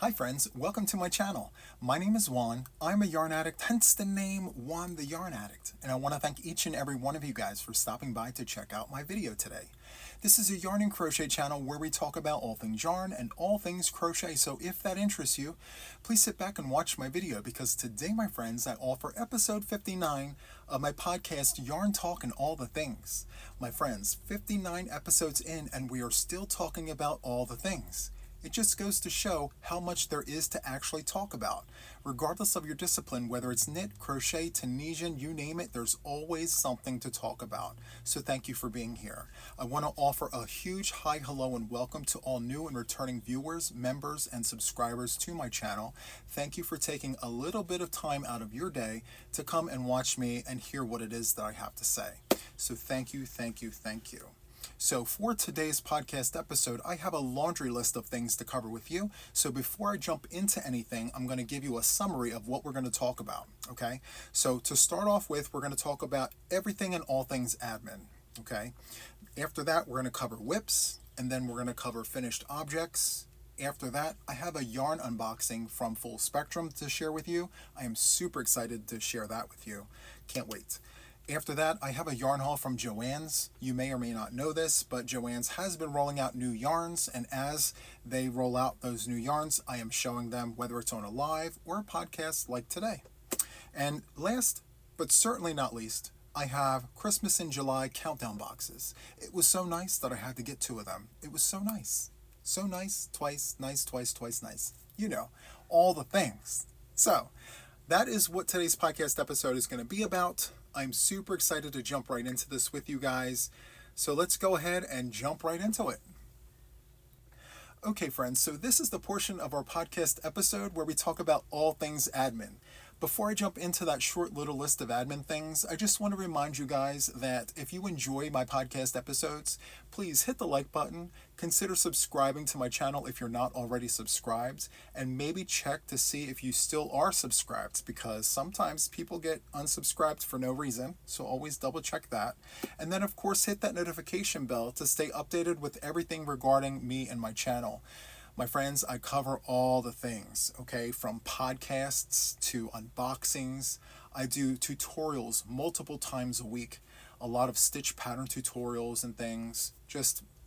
Hi friends, welcome to my channel. My name is Juan. I'm a yarn addict, hence the name Juan the Yarn Addict. And I want to thank each and every one of you guys for stopping by to check out my video today. This is a yarn and crochet channel where we talk about all things yarn and all things crochet. So if that interests you, please sit back and watch my video because today, my friends, I offer episode 59 of my podcast, Yarn Talk and All the Things. My friends, 59 episodes in and we are still talking about all the things. It just goes to show how much there is to actually talk about. Regardless of your discipline, whether it's knit, crochet, Tunisian, you name it, there's always something to talk about. So thank you for being here. I want to offer a huge hi, hello, and welcome to all new and returning viewers, members, and subscribers to my channel. Thank you for taking a little bit of time out of your day to come and watch me and hear what it is that I have to say. So thank you, thank you, thank you. So for today's podcast episode, I have a laundry list of things to cover with you. So before I jump into anything, I'm going to give you a summary of what we're going to talk about, okay? So to start off with, we're going to talk about everything and all things admin, okay? After that, we're going to cover whips, and then we're going to cover finished objects. After that, I have a yarn unboxing from Full Spectrum to share with you. I am super excited to share that with you. Can't wait. After that, I have a yarn haul from Joann's. You may or may not know this, but Joann's has been rolling out new yarns, and as they roll out those new yarns, I am showing them whether it's on a live or a podcast like today. And last, but certainly not least, I have Christmas in July countdown boxes. It was so nice that I had to get 2 of them. It was so nice. So nice, twice, twice nice. You know, all the things. So, that is what today's podcast episode is going to be about. I'm super excited to jump right into this with you guys. So let's go ahead and jump right into it. Okay, friends, so this is the portion of our podcast episode where we talk about all things admin. Before I jump into that short little list of admin things, I just want to remind you guys that if you enjoy my podcast episodes, please hit the like button, consider subscribing to my channel if you're not already subscribed, and maybe check to see if you still are subscribed because sometimes people get unsubscribed for no reason, so always double check that. And then of course hit that notification bell to stay updated with everything regarding me and my channel. My friends, I cover all the things, okay, from podcasts to unboxings. I do tutorials multiple times a week, a lot of stitch pattern tutorials and things.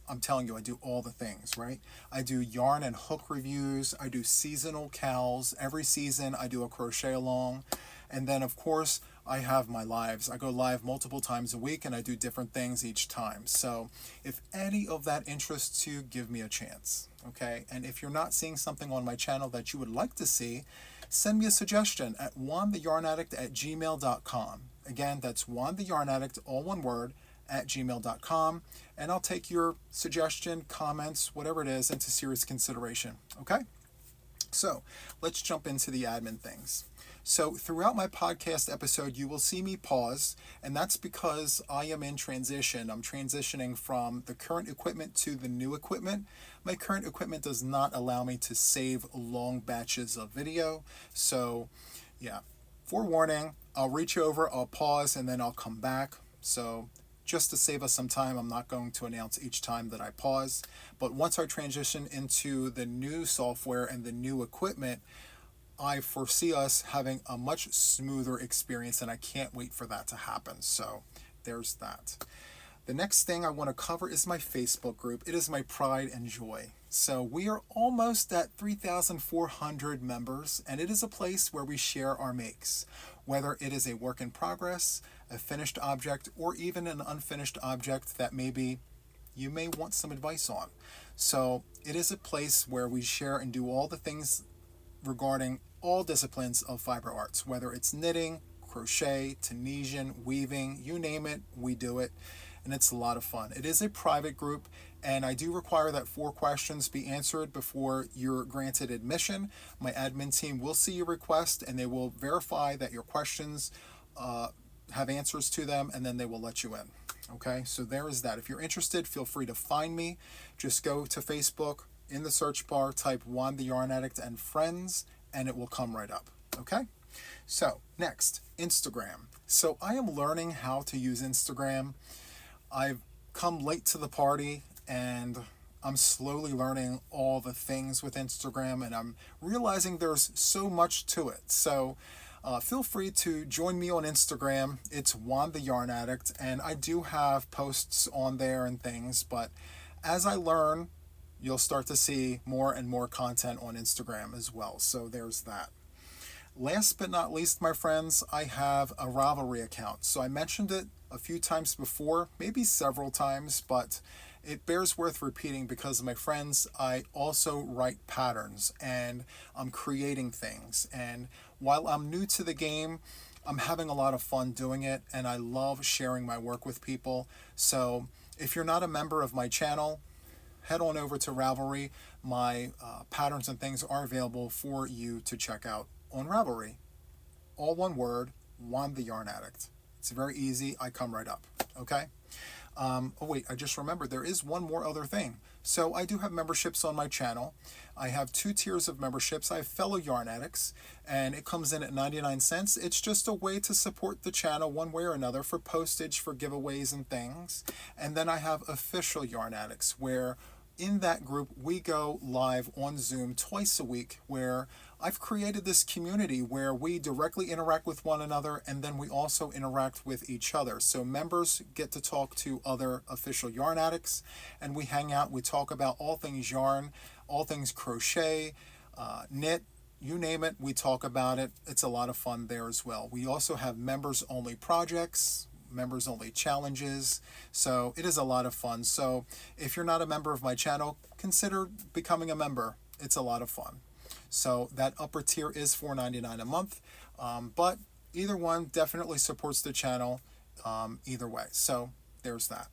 I'm telling you, I do all the things, right? I do yarn and hook reviews. I do seasonal cals. Every season, I do a crochet along. And then, of course, I have my lives. I go live multiple times a week, and I do different things each time. So if any of that interests you, give me a chance, okay? And if you're not seeing something on my channel that you would like to see, send me a suggestion at JuanTheYarnAddict@gmail.com. Again, that's JuanTheYarnAddict, all one word, @gmail.com, and I'll take your suggestion, comments, whatever it is, into serious consideration, okay? So let's jump into the admin things. So throughout my podcast episode, you will see me pause, and that's because I am in transition. I'm transitioning from the current equipment to the new equipment. My current equipment does not allow me to save long batches of video. So yeah, forewarning, I'll reach over, I'll pause, and then I'll come back. So just to save us some time, I'm not going to announce each time that I pause. But once I transition into the new software and the new equipment, I foresee us having a much smoother experience, and I can't wait for that to happen. So there's that. The next thing I want to cover is my Facebook group. It is my pride and joy. So we are almost at 3,400 members, and it is a place where we share our makes, whether it is a work in progress, a finished object, or even an unfinished object that maybe you may want some advice on. So it is a place where we share and do all the things regarding all disciplines of fiber arts, whether it's knitting, crochet, Tunisian, weaving, you name it, we do it, and it's a lot of fun. It is a private group, and I do require that 4 questions be answered before you're granted admission. My admin team will see your request, and they will verify that your questions have answers to them, and then they will let you in. Okay, so there is that. If you're interested, feel free to find me. Just go to Facebook, in the search bar, type Juan the Yarn Addict and friends, and it will come right up, okay? So, next, Instagram. So I am learning how to use Instagram. I've come late to the party, and I'm slowly learning all the things with Instagram, and I'm realizing there's so much to it. So feel free to join me on Instagram. It's JuanTheYarnAddict, and I do have posts on there and things, but as I learn, you'll start to see more and more content on Instagram as well. So there's that. Last but not least, my friends, I have a Ravelry account. So I mentioned it a few times before, maybe several times, but it bears worth repeating because, my friends, I also write patterns and I'm creating things. And while I'm new to the game, I'm having a lot of fun doing it, and I love sharing my work with people. So if you're not a member of my channel, head on over to Ravelry. My patterns and things are available for you to check out on Ravelry. All one word, JuanTheYarnAddict. It's very easy. I come right up. Okay? Oh wait, I just remembered there is one more other thing. So I do have memberships on my channel. I have 2 tiers of memberships. I have fellow yarn addicts, and it comes in at 99 cents. It's just a way to support the channel one way or another for postage, for giveaways and things. And then I have official yarn addicts, where in that group we go live on Zoom twice a week, where I've created this community where we directly interact with one another, and then we also interact with each other. So members get to talk to other official yarn addicts, and we hang out. We talk about all things yarn, all things crochet, knit, you name it, we talk about it. It's a lot of fun there as well. We also have members only projects, members only challenges, so it is a lot of fun. So if you're not a member of my channel, consider becoming a member. It's a lot of fun. So that upper tier is $4.99 a month, but either one definitely supports the channel either way. So there's that.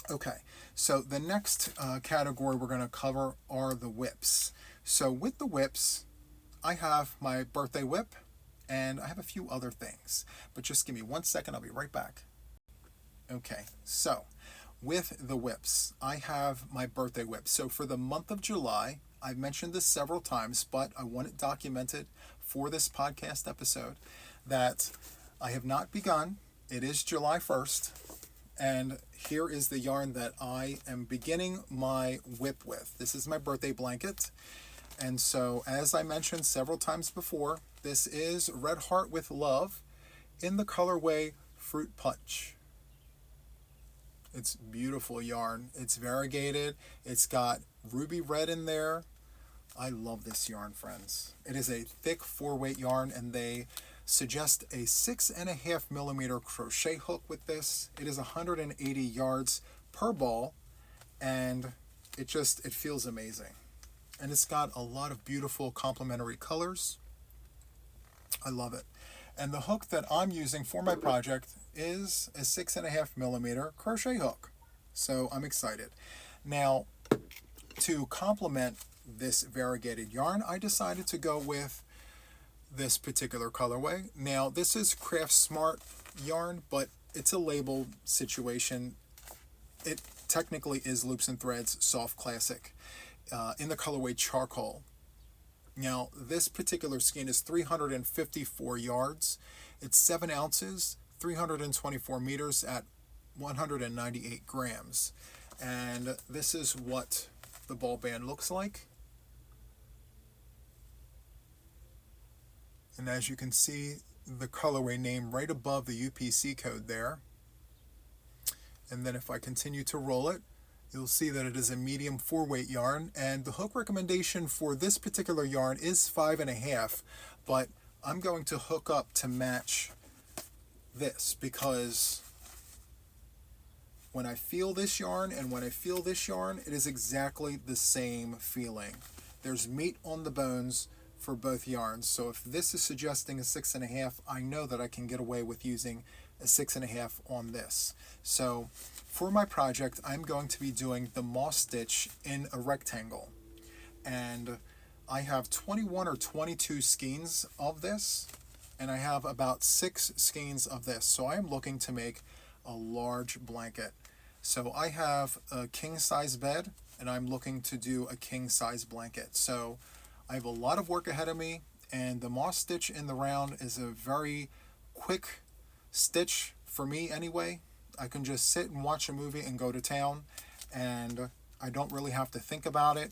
Okay, so the next category we're going to cover are the whips. So with the whips, I have my birthday whip, and I have a few other things, but just give me 1 second, I'll be right back. Okay, so with the whips, I have my birthday whip. So for the month of July, I've mentioned this several times, but I want it documented for this podcast episode that I have not begun. It is July 1st, and here is the yarn that I am beginning my whip with. This is my birthday blanket. And so, as I mentioned several times before, this is Red Heart with Love in the colorway Fruit Punch. It's beautiful yarn. It's variegated. It's got ruby red in there. I love this yarn, friends. It is a thick 4-weight yarn, and they suggest a 6.5 millimeter crochet hook with this. It is 180 yards per ball, and it feels amazing. And it's got a lot of beautiful complementary colors. I love it. And the hook that I'm using for my project is a 6.5 millimeter crochet hook. So I'm excited. Now, to complement this variegated yarn, I decided to go with this particular colorway. Now, this is Craft Smart yarn, but it's a label situation. It technically is Loops and Threads Soft Classic in the colorway Charcoal. Now, this particular skein is 354 yards. It's 7 ounces, 324 meters at 198 grams. And this is what the ball band looks like. And as you can see, the colorway name right above the UPC code there. And then if I continue to roll it, you'll see that it is a medium 4-weight yarn, and the hook recommendation for this particular yarn is 5.5, but I'm going to hook up to match this, because when I feel this yarn and when I feel this yarn, it is exactly the same feeling. There's meat on the bones for both yarns. So if this is suggesting a 6.5, I know that I can get away with using a 6.5 on this. So for my project, I'm going to be doing the moss stitch in a rectangle. And I have 21 or 22 skeins of this, and I have about 6 skeins of this. So I am looking to make a large blanket. So I have a king size bed, and I'm looking to do a king size blanket. So I have a lot of work ahead of me, and the moss stitch in the round is a very quick stitch for me anyway. I can just sit and watch a movie and go to town, and I don't really have to think about it,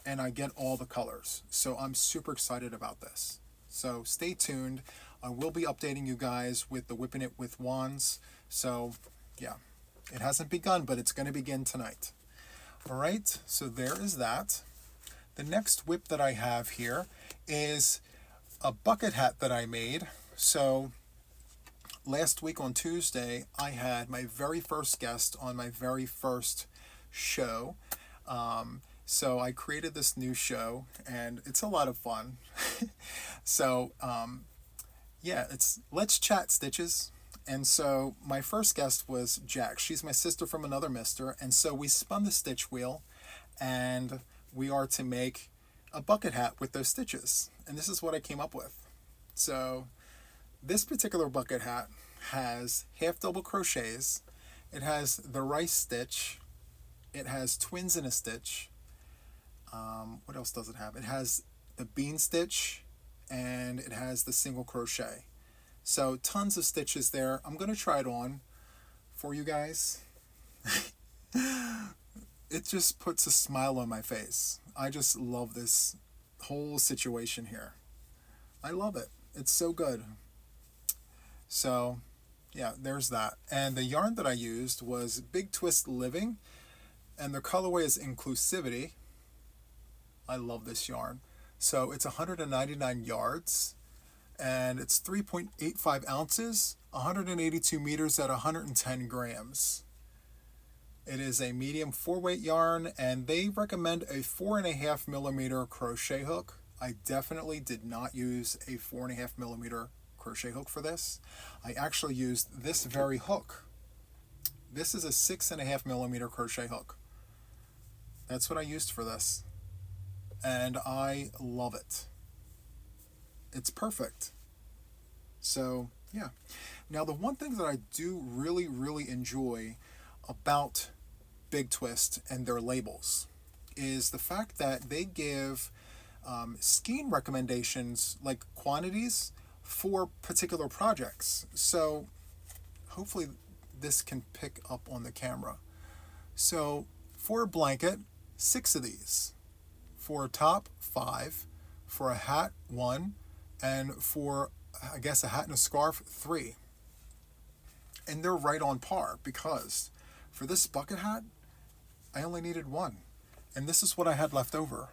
and I get all the colors. So I'm super excited about this. So stay tuned. I will be updating you guys with the Whipping It with wands. So yeah, it hasn't begun, but it's going to begin tonight. All right, so there is that. The next whip that I have here is a bucket hat that I made. So last week on Tuesday, I had my very first guest on my very first show. So I created this new show, and it's a lot of fun. So yeah, it's Let's Chat Stitches. And so my first guest was Jack. She's my sister from another mister. And so we spun the stitch wheel, and we are to make a bucket hat with those stitches. And this is what I came up with. So this particular bucket hat has half double crochets. It has the rice stitch. It has twins in a stitch. What else does it have? It has the bean stitch, and it has the single crochet. So tons of stitches there. I'm going to try it on for you guys. It just puts a smile on my face. I just love this whole situation here. I love it. It's so good. So yeah, there's that. And the yarn that I used was Big Twist Living, and the colorway is Inclusivity. I love this yarn. So it's 199 yards, and it's 3.85 ounces, 182 meters at 110 grams. It is a medium 4-weight yarn, and they recommend a 4.5 millimeter crochet hook. I definitely did not use a 4.5 millimeter crochet hook for this. I actually used this very hook. This is a 6.5 millimeter crochet hook. That's what I used for this, and I love it. It's perfect. So yeah. Now the one thing that I do really enjoy about Big Twist and their labels is the fact that they give skein recommendations, like quantities for particular projects. So hopefully this can pick up on the camera. So for a blanket, 6 of these. For a top, 5. For a hat, 1. And for, I guess, a hat and a scarf, 3. And they're right on par, because for this bucket hat, I only needed 1. And this is what I had left over.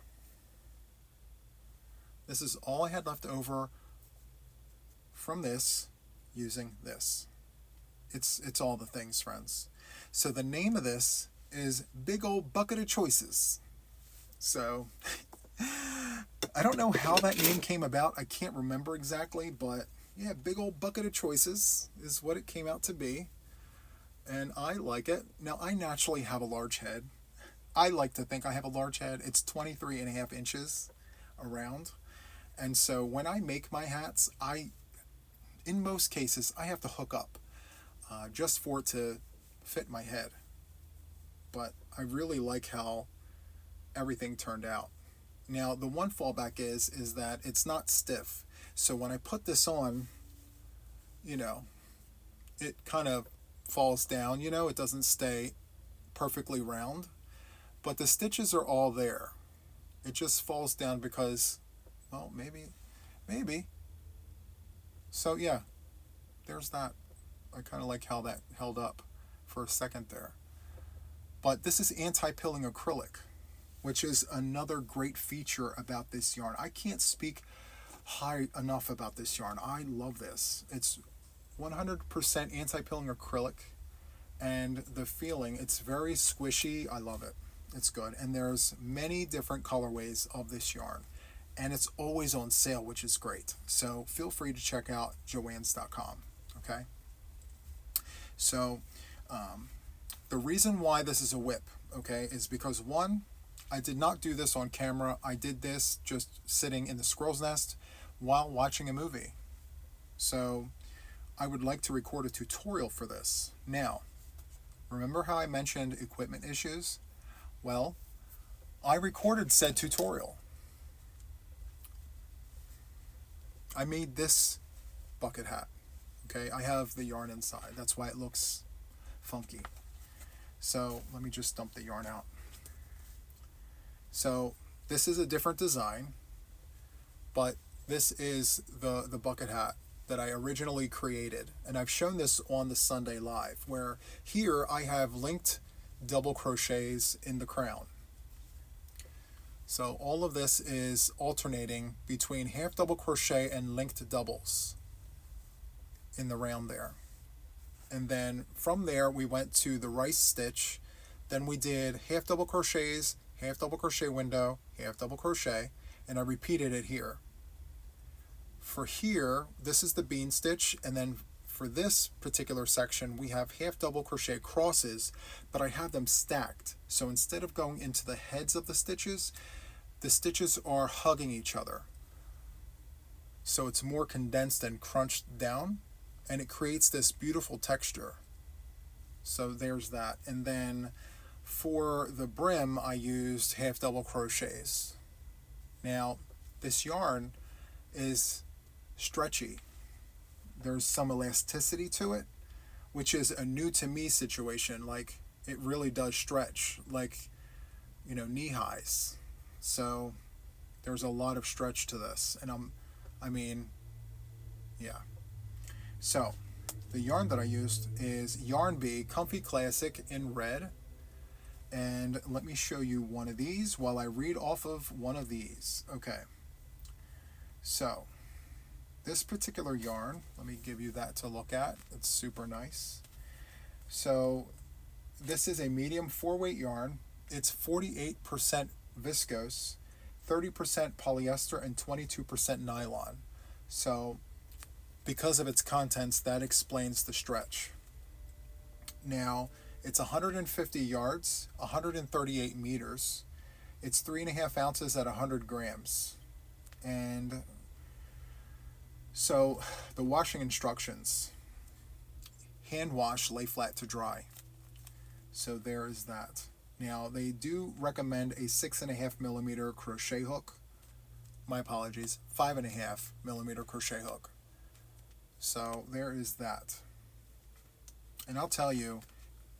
This is all I had left over from this, using this. It's all the things, friends. So the name of this is Big Old Bucket of Choices. So I don't know how that name came about. I can't remember exactly, but yeah, Big Old Bucket of Choices is what it came out to be. And I like it. Now, I naturally have a large head. I like to think I have a large head. It's 23.5 inches around. And so when I make my hats, in most cases, I have to hook up just for it to fit my head. But I really like how everything turned out. Now, the one fallback is that it's not stiff. So when I put this on, it kind of falls down, it doesn't stay perfectly round. But the stitches are all there. It just falls down because, well, maybe. So yeah, there's that. I kind of like how that held up for a second there. But this is anti-pilling acrylic, which is another great feature about this yarn. I can't speak high enough about this yarn. I love this. It's 100% anti-pilling acrylic, and the feeling, it's very squishy. I love it. It's good. And there's many different colorways of this yarn, and it's always on sale, which is great. So feel free to check out joanns.com. Okay. So the reason why this is a whip, okay, is because, one, I did not do this on camera. I did this just sitting in the squirrel's nest while watching a movie. So I would like to record a tutorial for this. Now, remember how I mentioned equipment issues? Well, I recorded said tutorial. I made this bucket hat. Okay, I have the yarn inside. That's why it looks funky. So let me just dump the yarn out. So this is a different design, but this is the bucket hat that I originally created. And I've shown this on the Sunday Live, where here I have linked double crochets in the crown. So all of this is alternating between half double crochet and linked doubles in the round there. And then from there we went to the rice stitch. Then we did half double crochets, half double crochet window, half double crochet, and I repeated it here. For here, this is the bean stitch, and then for this particular section we have half double crochet crosses, but I have them stacked. So instead of going into the heads of the stitches are hugging each other. So it's more condensed and crunched down, and it creates this beautiful texture. So there's that. And then for the brim I used half double crochets. Now this yarn is stretchy. There's some elasticity to it, which is a new to me situation. Like, it really does stretch, like, knee highs. So there's a lot of stretch to this, and yeah. So the yarn that I used is Yarn Bee Comfy Classic in red. And let me show you one of these while I read off of one of these. Okay. So this particular yarn, let me give you that to look at. It's super nice. So this is a medium 4-weight yarn. It's 48% viscose, 30% polyester, and 22% nylon. So because of its contents, that explains the stretch. Now, it's 150 yards, 138 meters. It's 3.5 ounces at 100 grams. And so the washing instructions: hand wash, lay flat to dry. So there is that. Now they do recommend a 6.5 millimeter crochet hook. My apologies, 5.5 millimeter crochet hook. So there is that. And I'll tell you,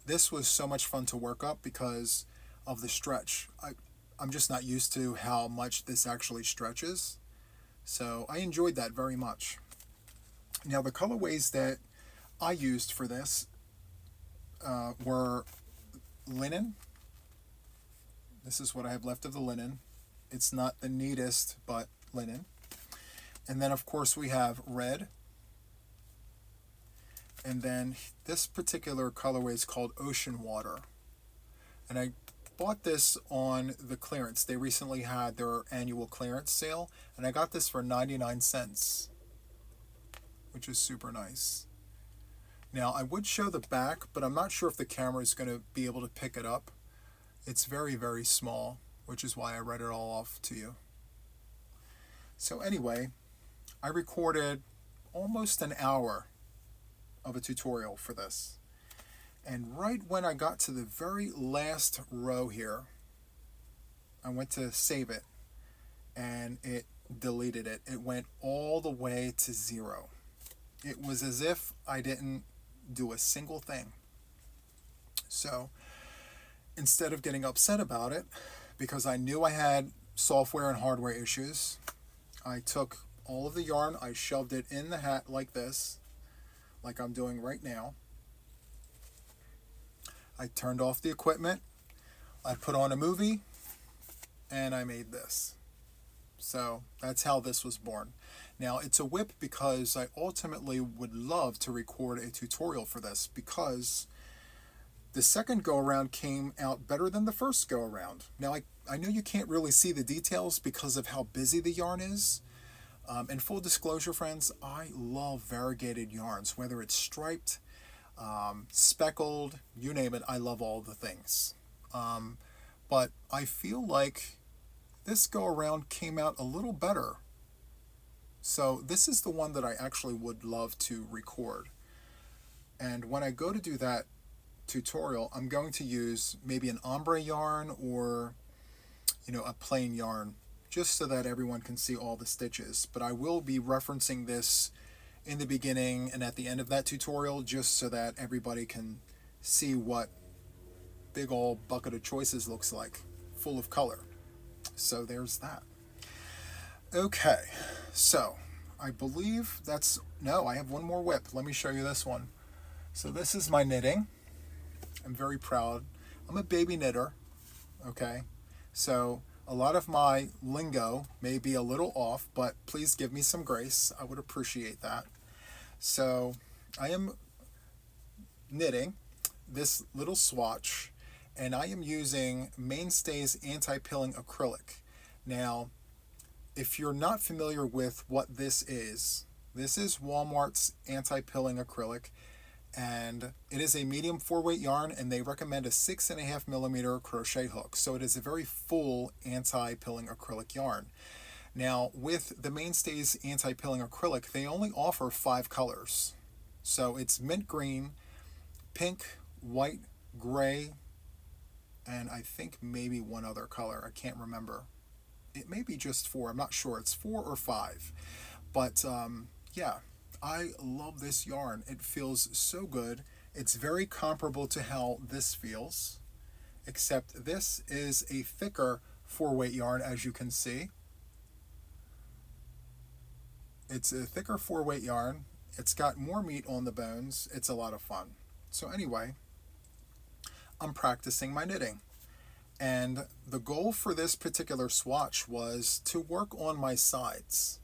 this was so much fun to work up because of the stretch. I'm just not used to how much this actually stretches. So I enjoyed that very much. Now the colorways that I used for this were linen. This is what I have left of the linen. It's not the neatest, but linen. And then of course we have red. And then this particular colorway is called Ocean Water. And I bought this on the clearance. They recently had their annual clearance sale, and I got this for 99 cents, which is super nice. Now I would show the back, but I'm not sure if the camera is going to be able to pick it up. It's very, very small, which is why I read it all off to you. So anyway, I recorded almost an hour of a tutorial for this. And right when I got to the very last row here, I went to save it, and it deleted it. It went all the way to 0. It was as if I didn't do a single thing. So instead of getting upset about it, because I knew I had software and hardware issues, I took all of the yarn, I shoved it in the hat like this, like I'm doing right now. I turned off the equipment, I put on a movie, and I made this. So that's how this was born. Now it's a whip because I ultimately would love to record a tutorial for this, because the second go around came out better than the first go around. Now I know you can't really see the details because of how busy the yarn is. And full disclosure, friends, I love variegated yarns, whether it's striped, speckled, you name it, I love all the things. But I feel like this go around came out a little better. So this is the one that I actually would love to record. And when I go to do that tutorial, I'm going to use maybe an ombre yarn or a plain yarn, just so that everyone can see all the stitches. But I will be referencing this in the beginning and at the end of that tutorial, just so that everybody can see what big old bucket of choices looks like, full of color. So there's that. Okay, so I believe that's, no, I have one more whip. Let me show you this one. So this is my knitting. I'm very proud. I'm a baby knitter, okay? So a lot of my lingo may be a little off, but please give me some grace. I would appreciate that. So I am knitting this little swatch, and I am using Mainstay's anti-pilling acrylic. Now, if you're not familiar with what this is Walmart's anti-pilling acrylic, and it is a medium 4-weight yarn, and they recommend a 6.5 millimeter crochet hook. So it is a very full anti-pilling acrylic yarn. Now, with the Mainstay's anti-pilling acrylic, they only offer 5 colors. So it's mint green, pink, white, gray, and I think maybe one other color. I can't remember. It may be just 4. I'm not sure. It's 4 or 5. But yeah, I love this yarn. It feels so good. It's very comparable to how this feels, except this is a thicker 4-weight yarn, as you can see. It's a thicker 4-weight yarn. It's got more meat on the bones. It's a lot of fun. So anyway, I'm practicing my knitting. And the goal for this particular swatch was to work on my sides.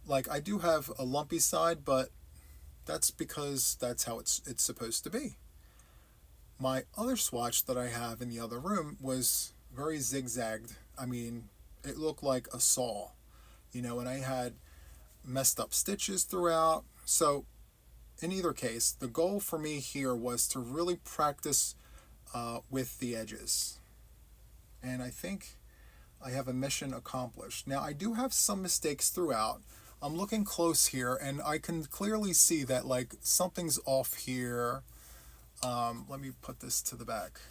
Like, I do have a lumpy side, but that's because that's how it's supposed to be. My other swatch that I have in the other room was very zigzagged. I mean, it looked like a saw, and I had messed up stitches throughout. So in either case, the goal for me here was to really practice with the edges. And I think I have a mission accomplished. Now, I do have some mistakes throughout. I'm looking close here, and I can clearly see that, like, something's off here. Let me put this to the back.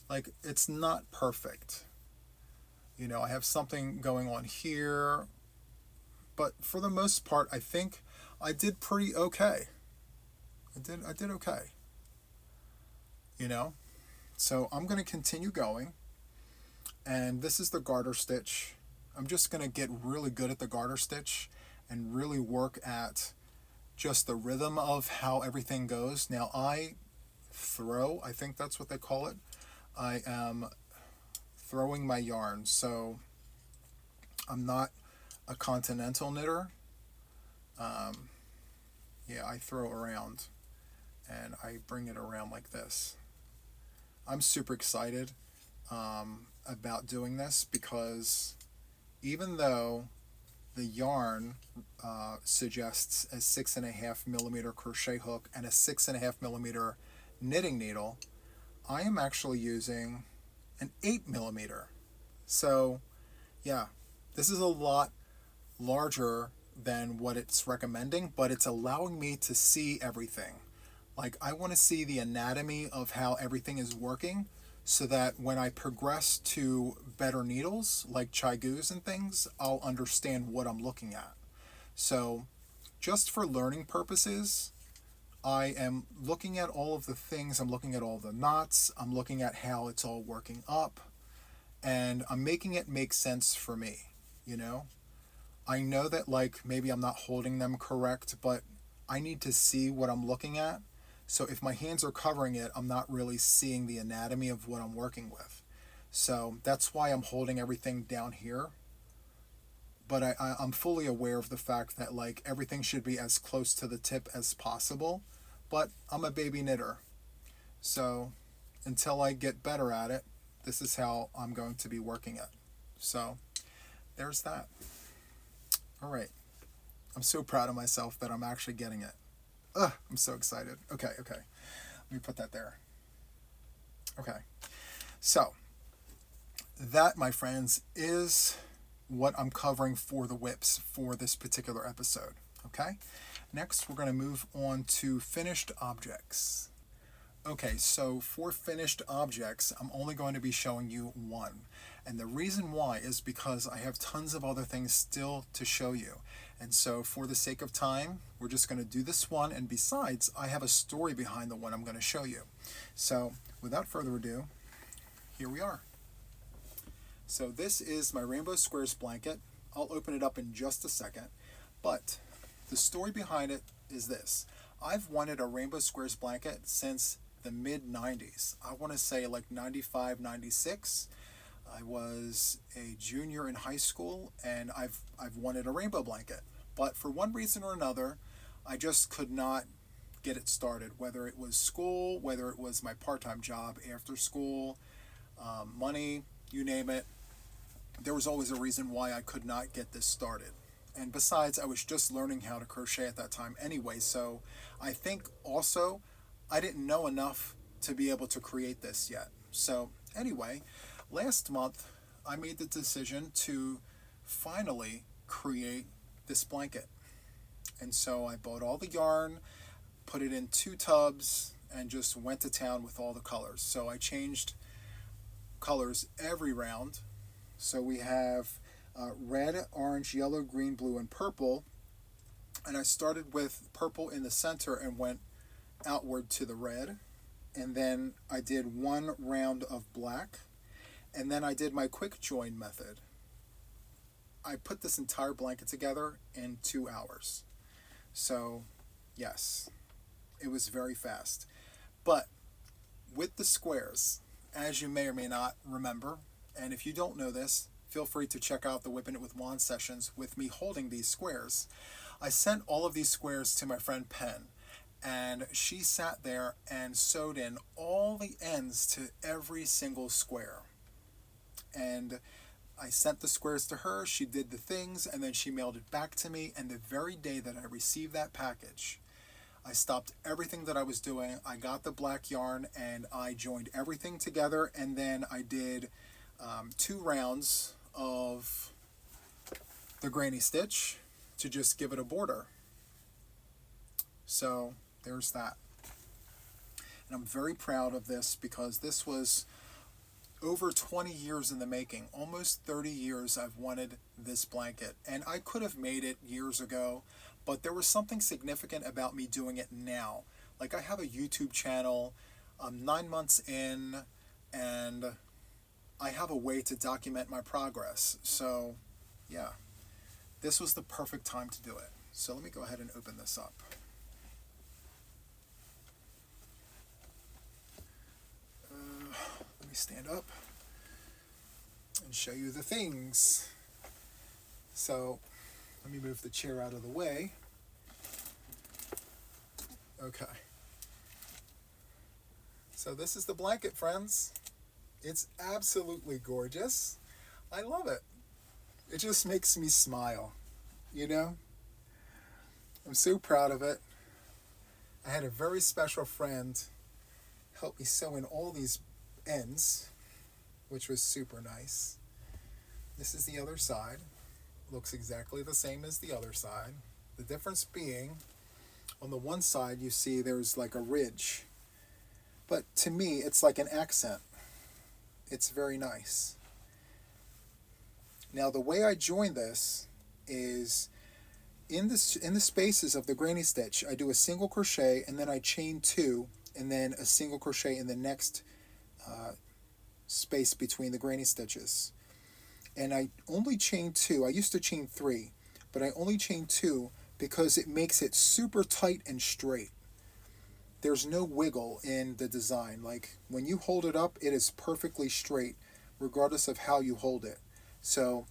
Like, it's not perfect. I have something going on here. But for the most part, I think I did pretty okay. I did okay. So I'm going to continue going. And this is the garter stitch. I'm just going to get really good at the garter stitch and really work at just the rhythm of how everything goes. Now I think that's what they call it. I am throwing my yarn. So I'm not a continental knitter. Yeah, I throw around and I bring it around like this. I'm super excited about doing this, because even though the yarn suggests a 6.5 millimeter crochet hook and a 6.5 millimeter knitting needle, I am actually using an 8 millimeter. So yeah, this is a lot larger than what it's recommending, but it's allowing me to see everything. Like, I want to see the anatomy of how everything is working, so that when I progress to better needles, like Chai-Gus and things, I'll understand what I'm looking at. So just for learning purposes, I am looking at all of the things. I'm looking at all the knots. I'm looking at how it's all working up. And I'm making it make sense for me, I know that, like, maybe I'm not holding them correct, but I need to see what I'm looking at. So if my hands are covering it, I'm not really seeing the anatomy of what I'm working with. So that's why I'm holding everything down here. But I'm fully aware of the fact that, like, everything should be as close to the tip as possible. But I'm a baby knitter. So until I get better at it, this is how I'm going to be working it. So there's that. All right. I'm so proud of myself that I'm actually getting it. I'm so excited. Okay. Let me put that there. Okay. So that, my friends, is what I'm covering for the whips for this particular episode. Okay. Next, we're going to move on to finished objects. Okay, so for finished objects, I'm only going to be showing you one. And the reason why is because I have tons of other things still to show you. And so for the sake of time, we're just going to do this one. And besides, I have a story behind the one I'm going to show you. So without further ado, here we are. So this is my Rainbow Squares blanket. I'll open it up in just a second. But the story behind it is this. I've wanted a Rainbow Squares blanket since the mid-90s. I want to say like 95, 96. I was a junior in high school, and I've wanted a rainbow blanket. But for one reason or another, I just could not get it started, whether it was school, whether it was my part-time job after school, money, you name it. There was always a reason why I could not get this started. And besides, I was just learning how to crochet at that time anyway, so I think also I didn't know enough to be able to create this yet. So anyway, last month I made the decision to finally create this blanket. And so I bought all the yarn, put it in 2 tubs, and just went to town with all the colors. So I changed colors every round. So we have red, orange, yellow, green, blue, and purple. And I started with purple in the center and went outward to the red. And then I did 1 round of black. And then I did my quick join method. I put this entire blanket together in 2 hours. So, yes, it was very fast. But with the squares, as you may or may not remember, and if you don't know this, feel free to check out the Whipping It with Juan sessions with me holding these squares. I sent all of these squares to my friend Penn, and she sat there and sewed in all the ends to every single square. And I sent the squares to her, she did the things, and then she mailed it back to me. And the very day that I received that package, I stopped everything that I was doing. I got the black yarn and I joined everything together, and then I did 2 rounds of the granny stitch to just give it a border. So there's that. And I'm very proud of this because this was over 20 years in the making. Almost 30 years I've wanted this blanket. And I could have made it years ago, but there was something significant about me doing it now. Like, I have a YouTube channel, I'm 9 months in, and I have a way to document my progress. So, yeah, this was the perfect time to do it. So let me go ahead and open this up. Let me stand up and show you the things. So let me move the chair out of the way. Okay. So this is the blanket, friends. It's absolutely gorgeous. I love it. It just makes me smile, you know? I'm so proud of it. I had a very special friend help me sew in all these ends, which was super nice. This is the other side. Looks exactly the same as the other side. The difference being, on the one side you see there's like a ridge, but to me it's like an accent. It's very nice. Now the way I join this is in the spaces of the granny stitch, I do a single crochet and then I chain 2 and then a single crochet in the next space between the granny stitches. And I only chain 2. I used to chain 3, but I only chain 2 because it makes it super tight and straight. There's no wiggle in the design. Like, when you hold it up, it is perfectly straight regardless of how you hold it. So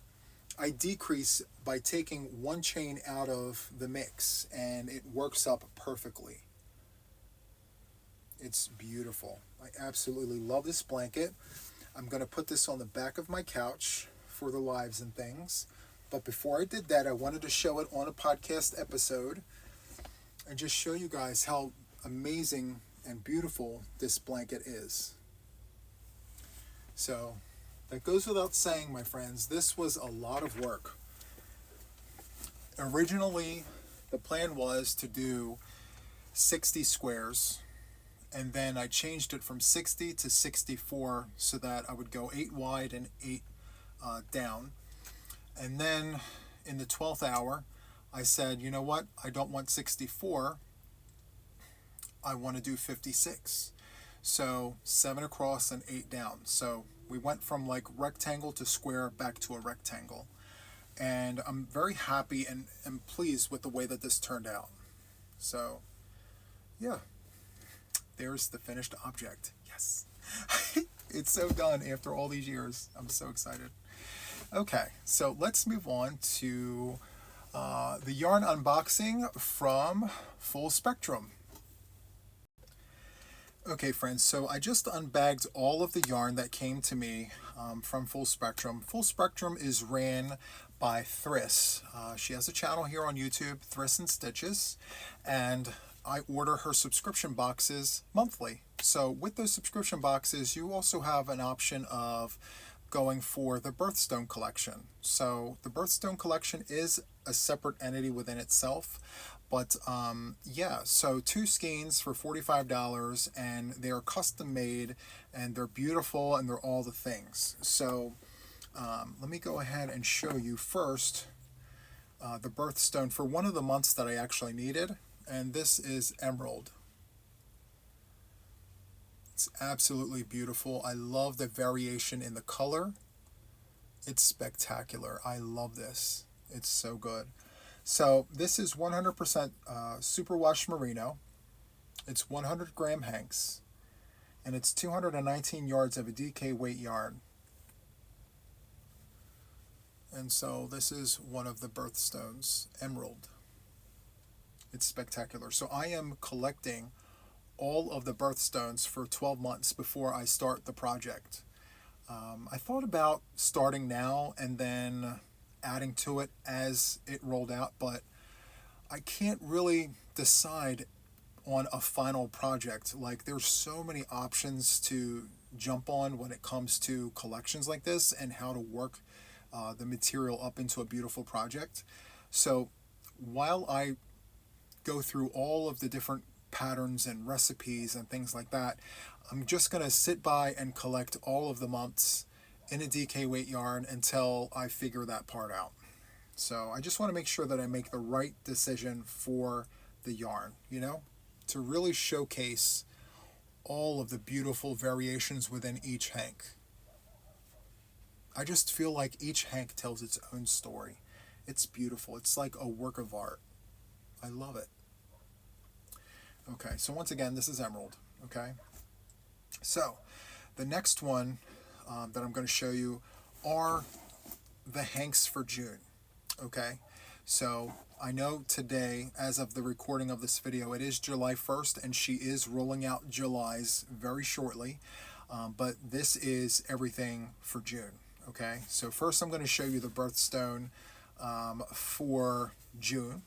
I decrease by taking 1 chain out of the mix, and it works up perfectly. It's beautiful. I absolutely love this blanket. I'm going to put this on the back of my couch for the lives and things. But before I did that, I wanted to show it on a podcast episode and just show you guys how amazing and beautiful this blanket is. So that goes without saying, my friends, this was a lot of work. Originally, the plan was to do 60 squares, and then I changed it from 60 to 64 so that I would go 8 wide and 8 down. And then in the 12th hour, I said, you know what? I don't want 64. I want to do 56. So 7 across and 8 down. So We went from like rectangle to square back to a rectangle. And I'm very happy and pleased with the way that this turned out. So, yeah, there's the finished object. Yes. It's so done after all these years. I'm so excited. Okay, so let's move on to the yarn unboxing from Full Spectrum. Okay, friends, so I just unbagged all of the yarn that came to me from Full Spectrum. Full Spectrum is ran by Thriss. She has a channel here on YouTube, Thriss and Stitches, and I order her subscription boxes monthly. So with those subscription boxes, you also have an option of going for the Birthstone collection. So the Birthstone collection is a separate entity within itself. But yeah, so 2 skeins for $45, and they're custom made, and they're beautiful, and they're all the things. So let me go ahead and show you first the birthstone for one of the months that I actually needed, and this is Emerald. It's absolutely beautiful. I love the variation in the color. It's spectacular. I love this. It's so good. So this is 100% superwash merino. It's 100 gram hanks, and it's 219 yards of a DK weight yarn. And so this is one of the birthstones, Emerald. It's spectacular. So I am collecting all of the birthstones for 12 months before I start the project. I thought about starting now and then adding to it as it rolled out, but I can't really decide on a final project. Like, there's so many options to jump on when it comes to collections like this and how to work the material up into a beautiful project. So while I go through all of the different patterns and recipes and things like that, I'm just going to sit by and collect all of the months in a DK weight yarn until I figure that part out. So I just want to make sure that I make the right decision for the yarn, you know, to really showcase all of the beautiful variations within each hank. I just feel like each hank tells its own story. It's beautiful. It's like a work of art. I love it. Okay, so once again, this is Emerald, okay? So the next one that I'm going to show you are the hanks for June, okay? So I know today, as of the recording of this video, it is July 1st, and she is rolling out July's very shortly, but this is everything for June, okay? So first I'm going to show you the birthstone for June.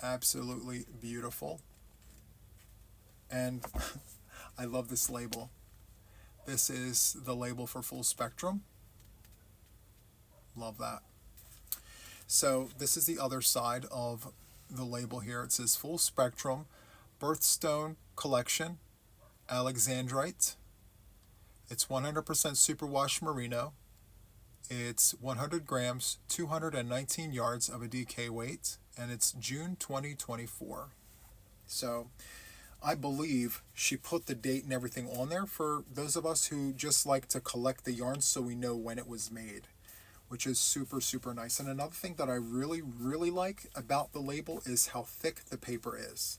Absolutely beautiful. And I love this label. This is the label for Full Spectrum. Love that. So this is the other side of the label here. It says Full Spectrum Birthstone Collection Alexandrite. It's 100% superwash merino. It's 100 grams, 219 yards of a DK weight, and it's June 2024. So I believe she put the date and everything on there for those of us who just like to collect the yarn so we know when it was made, which is super, super nice. And another thing that I really, really like about the label is how thick the paper is.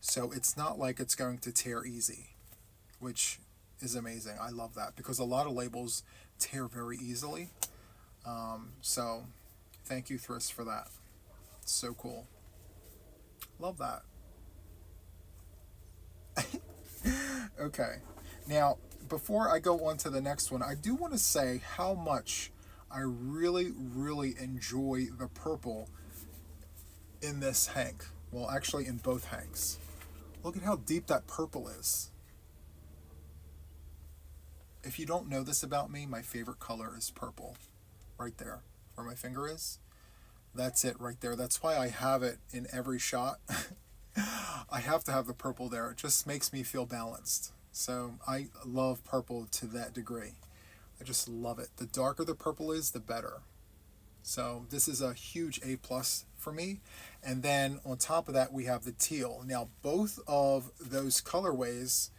So it's not like it's going to tear easy, which is amazing. I love that because a lot of labels tear very easily. So thank you, Thriss, for that. It's so cool. Love that. Okay, now before I go on to the next one, I do want to say how much I really, really enjoy the purple in this hank. Well, actually in both hanks. Look at how deep that purple is. If you don't know this about me, my favorite color is purple. Right there, where my finger is. That's it right there. That's why I have it in every shot. I have to have the purple there. It just makes me feel balanced. So I love purple to that degree. I just love it. The darker the purple is, the better. So this is a huge A+ for me. And then on top of that, we have the teal. Now, both of those colorways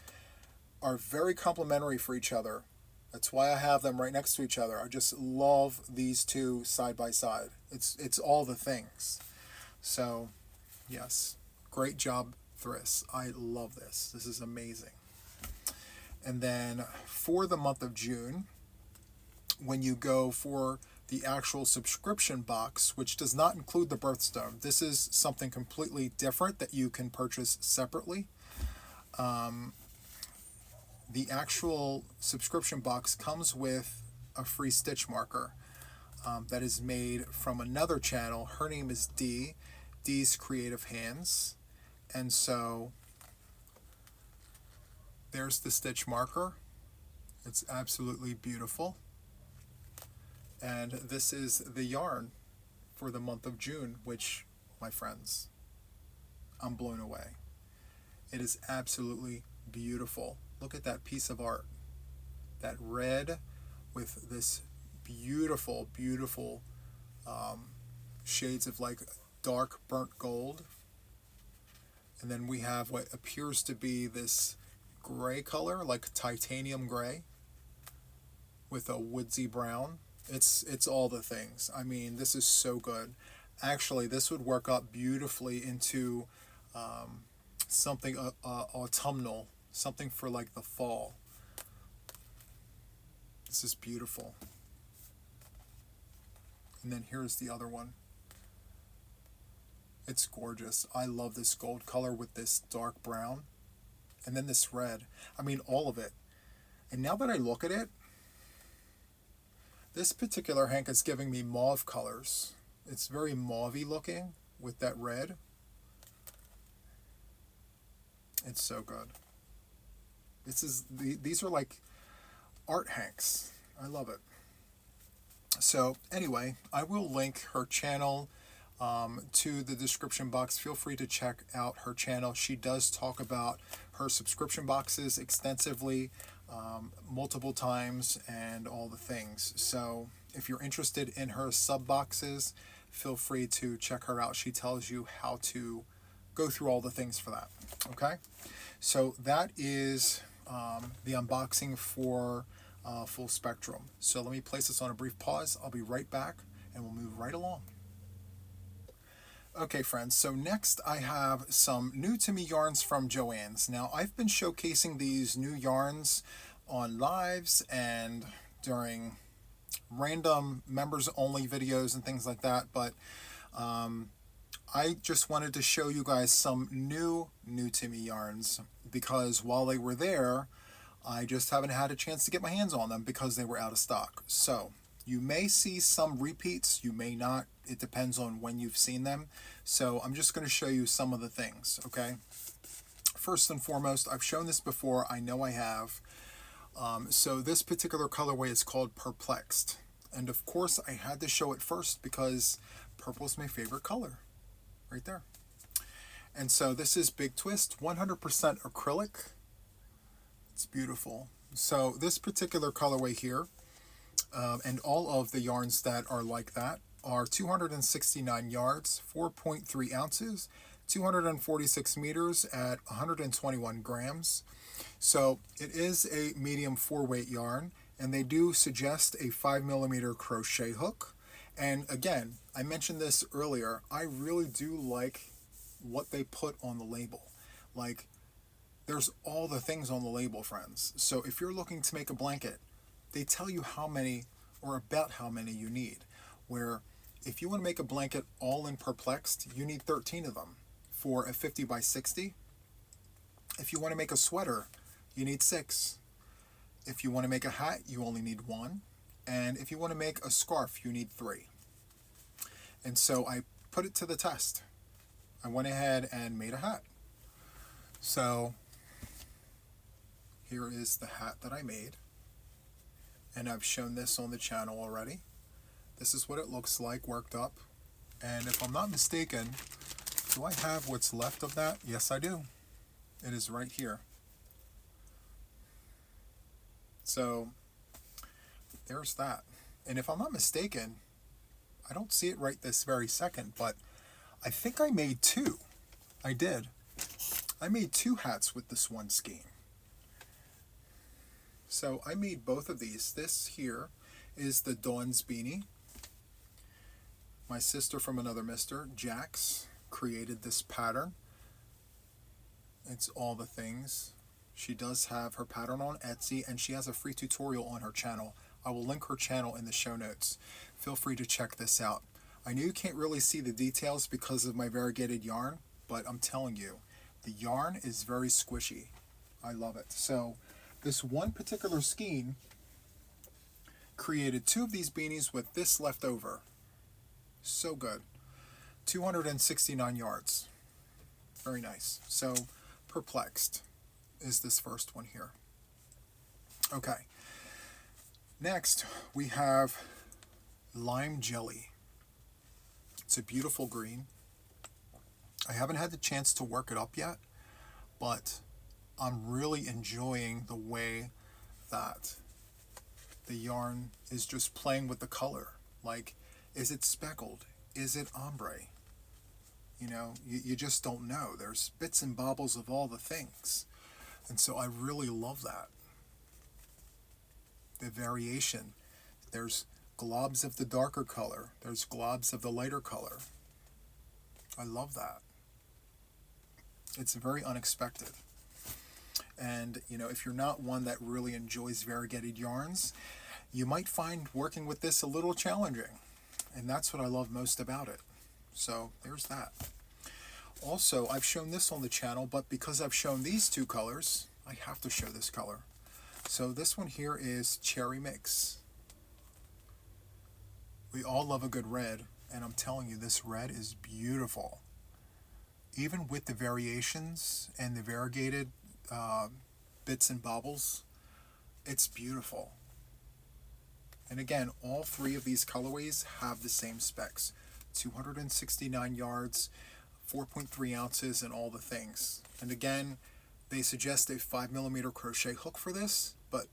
are very complementary for each other. That's why I have them right next to each other. I just love these two side by side. It's all the things. So, yes, great job, Thriss. I love this. This is amazing. And then for the month of June, when you go for the actual subscription box, which does not include the birthstone, this is something completely different that you can purchase separately. The actual subscription box comes with a free stitch marker that is made from another channel. Her name is D's Creative Hands. And so there's the stitch marker. It's absolutely beautiful. And this is the yarn for the month of June, which, my friends, I'm blown away. It is absolutely beautiful. Look at that piece of art. That red with this beautiful, beautiful shades of like dark burnt gold. And then we have what appears to be this gray color, like titanium gray, with a woodsy brown. It's all the things. I mean, this is so good. Actually, this would work up beautifully into something autumnal, something for like the fall. This is beautiful. And then here's the other one. It's gorgeous. I love this gold color with this dark brown. And then this red. I mean, all of it. And now that I look at it, this particular hank is giving me mauve colors. It's very mauve-y looking with that red. It's so good. These are like art hanks. I love it. So anyway, I will link her channel to the description box. Feel free to check out her channel. She does talk about her subscription boxes extensively, multiple times, and all the things. So if you're interested in her sub boxes, feel free to check her out. She tells you how to go through all the things for that. Okay, so that is the unboxing for Full Spectrum. So let me place this on a brief pause. I'll be right back and we'll move right along. Okay, friends, so next I have some new to me yarns from Joann's. Now, I've been showcasing these new yarns on lives and during random members only videos and things like that, but I just wanted to show you guys some new to me yarns, because while they were there, I just haven't had a chance to get my hands on them because they were out of stock. So you may see some repeats, you may not. It depends on when you've seen them. So I'm just going to show you some of the things, okay? First and foremost, I've shown this before. I know I have. So this particular colorway is called Perplexed. And of course, I had to show it first because purple is my favorite color. Right there. And so this is Big Twist, 100% acrylic. It's beautiful. So this particular colorway here, and all of the yarns that are like that, are 269 yards, 4.3 ounces, 246 meters at 121 grams. So it is a medium 4-weight yarn, and they do suggest a 5mm crochet hook. And again, I mentioned this earlier, I really do like what they put on the label. Like, there's all the things on the label, friends. So if you're looking to make a blanket, they tell you how many or about how many you need. Where if you want to make a blanket all in Perplexed, you need 13 of them for a 50 by 60. If you want to make a sweater, you need 6. If you want to make a hat, you only need 1. And if you want to make a scarf, you need 3. And so I put it to the test. I went ahead and made a hat. So here is the hat that I made. And I've shown this on the channel already. This is what it looks like worked up. And if I'm not mistaken, do I have what's left of that? Yes, I do. It is right here. So there's that. And if I'm not mistaken, I don't see it right this very second, but I think I made 2. I did. I made 2 hats with this one skein. So I made both of these. This here is the Dawn's Beanie. My sister from another mister, Jax, created this pattern. It's all the things. She does have her pattern on Etsy, and she has a free tutorial on her channel. I will link her channel in the show notes. Feel free to check this out. I know you can't really see the details because of my variegated yarn, but I'm telling you, the yarn is very squishy. I love it. So this one particular skein created 2 of these beanies with this left over. So good. 269 yards. Very nice. So Perplexed is this first one here. Okay. Next, we have Lime Jelly. It's a beautiful green. I haven't had the chance to work it up yet, but I'm really enjoying the way that the yarn is just playing with the color. Like, is it speckled? Is it ombre? You know, you just don't know. There's bits and bobbles of all the things. And so I really love that. The variation. There's globs of the darker color. There's globs of the lighter color. I love that. It's very unexpected. And, you know, if you're not one that really enjoys variegated yarns, you might find working with this a little challenging. And that's what I love most about it. So there's that. Also, I've shown this on the channel, but because I've shown these 2 colors, I have to show this color. So this one here is Cherry Mix. We all love a good red, and I'm telling you, this red is beautiful. Even with the variations and the variegated bits and bobbles, it's beautiful. And again, all 3 of these colorways have the same specs. 269 yards, 4.3 ounces, and all the things. And again, they suggest a 5mm crochet hook for this, but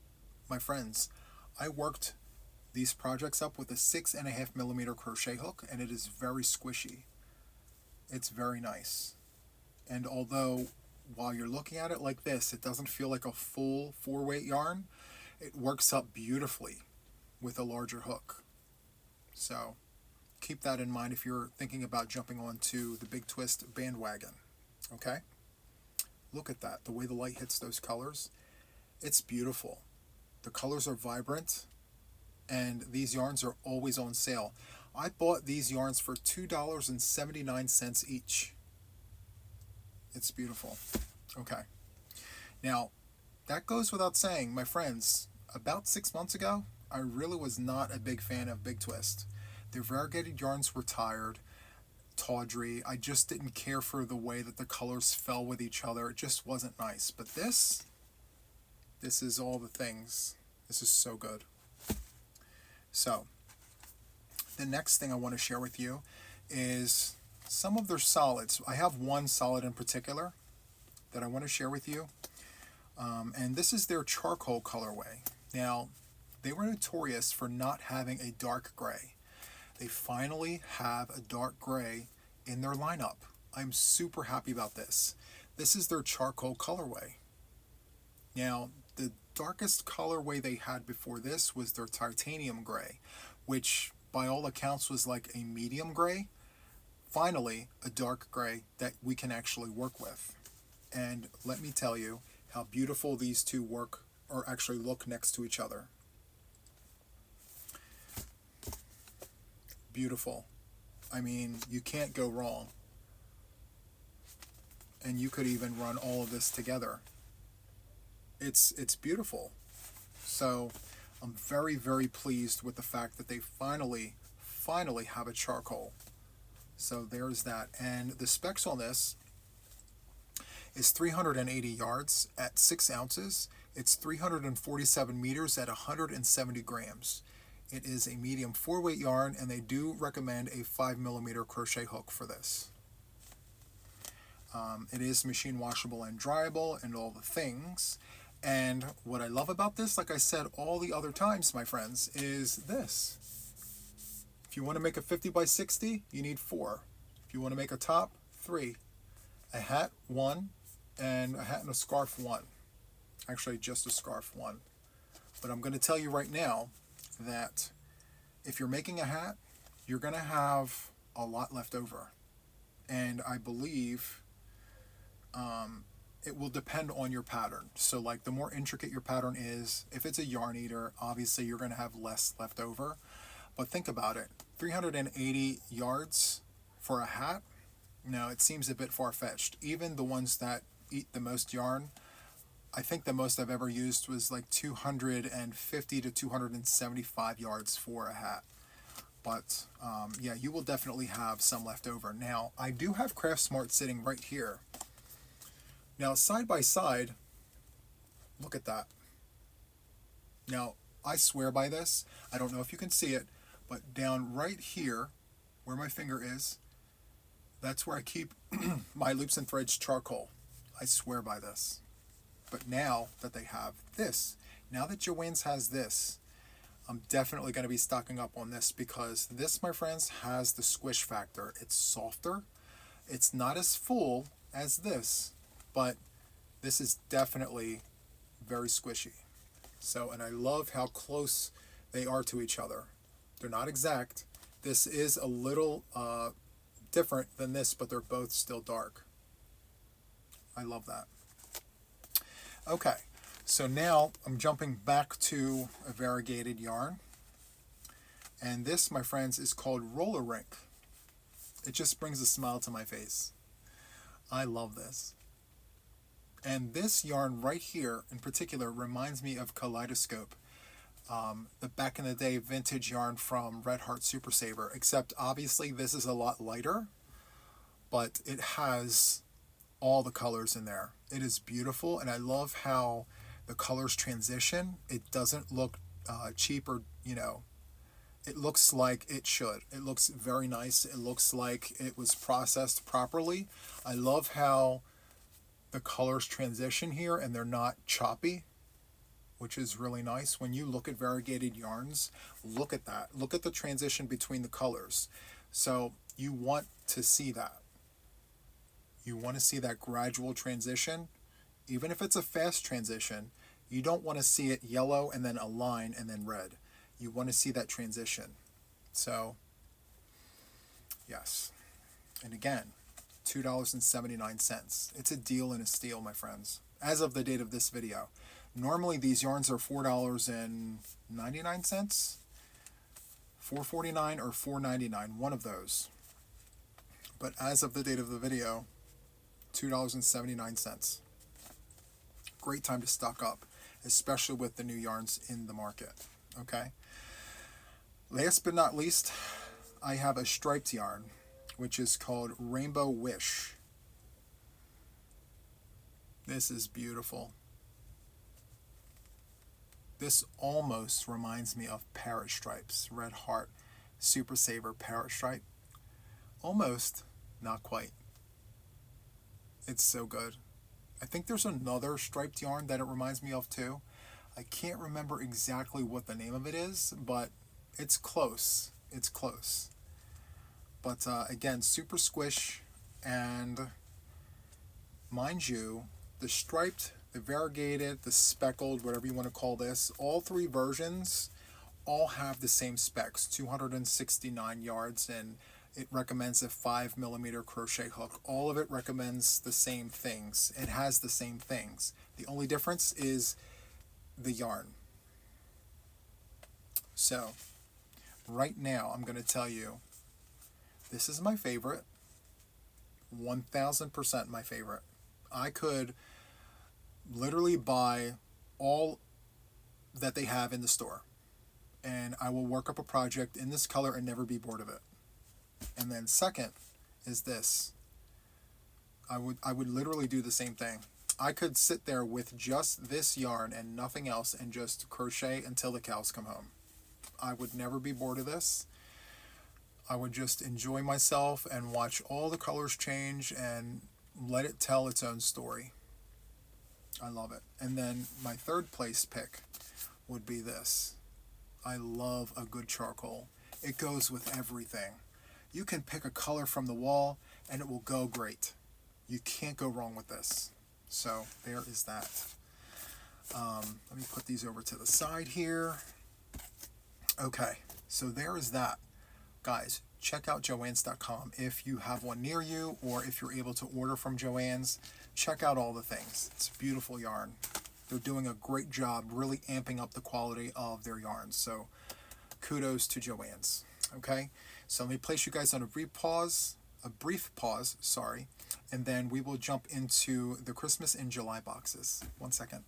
my friends, I worked these projects up with a 6.5mm crochet hook, and it is very squishy. It's very nice. And although while you're looking at it like this, it doesn't feel like a full 4-weight yarn, it works up beautifully with a larger hook. So keep that in mind if you're thinking about jumping onto the Big Twist bandwagon. Okay? Look at that, the way the light hits those colors. It's beautiful. The colors are vibrant, and these yarns are always on sale. I bought these yarns for $2.79 each. It's beautiful. Okay. Now, that goes without saying, my friends, about 6 months ago, I really was not a big fan of Big Twist. Their variegated yarns were tired, tawdry. I just didn't care for the way that the colors fell with each other. It just wasn't nice. But this is all the things. This is so good. So, the next thing I want to share with you is some of their solids. I have one solid in particular that I want to share with you. And this is their charcoal colorway. Now, they were notorious for not having a dark gray. They finally have a dark gray in their lineup. I'm super happy about this. This is their charcoal colorway. Now, the darkest colorway they had before this was their titanium gray, which by all accounts was like a medium gray. Finally, a dark gray that we can actually work with. And let me tell you how beautiful these two work or actually look next to each other. Beautiful. I mean, you can't go wrong. And you could even run all of this together. It's beautiful. So I'm very, very pleased with the fact that they finally have a charcoal. So there's that. And the specs on this is 380 yards at 6 ounces. It's 347 meters at 170 grams. It is a medium 4-weight yarn, and they do recommend a 5mm crochet hook for this. It is machine washable and dryable and all the things. And what I love about this, like I said all the other times, my friends, is this. If you want to make a 50 by 60, you need 4. If you want to make a top, 3. A hat, 1. And a hat and a scarf, 1. Actually, just a scarf, 1. But I'm going to tell you right now that if you're making a hat, you're going to have a lot left over. And I believe it will depend on your pattern. So like the more intricate your pattern is, if it's a yarn eater, obviously you're going to have less left over. But think about it, 380 yards for a hat? No, it seems a bit far-fetched. Even the ones that eat the most yarn, I think the most I've ever used was like 250 to 275 yards for a hat. But yeah, you will definitely have some left over. Now, I do have CraftSmart sitting right here. Now, side by side, look at that. Now, I swear by this. I don't know if you can see it, but down right here, where my finger is, that's where I keep my Loops and Threads charcoal. I swear by this. But now that they have this, now that Joann's has this, I'm definitely going to be stocking up on this, because this, my friends, has the squish factor. It's softer. It's not as full as this, but this is definitely very squishy. So, and I love how close they are to each other. They're not exact. This is a little different than this, but they're both still dark. I love that. Okay, so now I'm jumping back to a variegated yarn. And this, my friends, is called Roller Rink. It just brings a smile to my face. I love this. And this yarn right here in particular reminds me of Kaleidoscope, the back in the day vintage yarn from Red Heart Super Saver, except obviously this is a lot lighter, but it has all the colors in there. It is beautiful, and I love how the colors transition. It doesn't look cheap, or, you know, it looks like it should. It looks very nice. It looks like it was processed properly. I love how the colors transition here and they're not choppy, which is really nice. When you look at variegated yarns, look at that. Look at the transition between the colors. So you want to see that. You want to see that gradual transition. Even if it's a fast transition, you don't want to see it yellow and then a line and then red. You want to see that transition. So, yes. And again, $2.79. It's a deal and a steal, my friends, as of the date of this video. Normally these yarns are $4.99, $4.49 or $4.99, one of those. But as of the date of the video, $2.79. Great time to stock up, especially with the new yarns in the market. Okay. Last but not least, I have a striped yarn, which is called Rainbow Wish. This is beautiful. This almost reminds me of Parrot Stripes, Red Heart Super Saver Parrot Stripe. Almost, not quite. It's so good. I think there's another striped yarn that it reminds me of too. I can't remember exactly what the name of it is, but it's close. It's close. But again, super squish, and mind you, the striped, the variegated, the speckled, whatever you want to call this, all three versions all have the same specs, 269 yards, and it recommends a 5mm crochet hook. All of it recommends the same things. It has the same things. The only difference is the yarn. So, right now, I'm going to tell you, this is my favorite, 1000% my favorite. I could literally buy all that they have in the store, and I will work up a project in this color and never be bored of it. And then second is this. I would literally do the same thing. I could sit there with just this yarn and nothing else and just crochet until the cows come home. I would never be bored of this. I would just enjoy myself and watch all the colors change and let it tell its own story. I love it. And then my third place pick would be this. I love a good charcoal. It goes with everything. You can pick a color from the wall and it will go great. You can't go wrong with this. So there is that. Let me put these over to the side here. Okay, so there is that. Guys, check out Joann's.com if you have one near you, or if you're able to order from Joann's. Check out all the things. It's beautiful yarn. They're doing a great job really amping up the quality of their yarns. So kudos to Joann's. Okay, so let me place you guys on a brief pause, and then we will jump into the Christmas in July boxes. 1 second.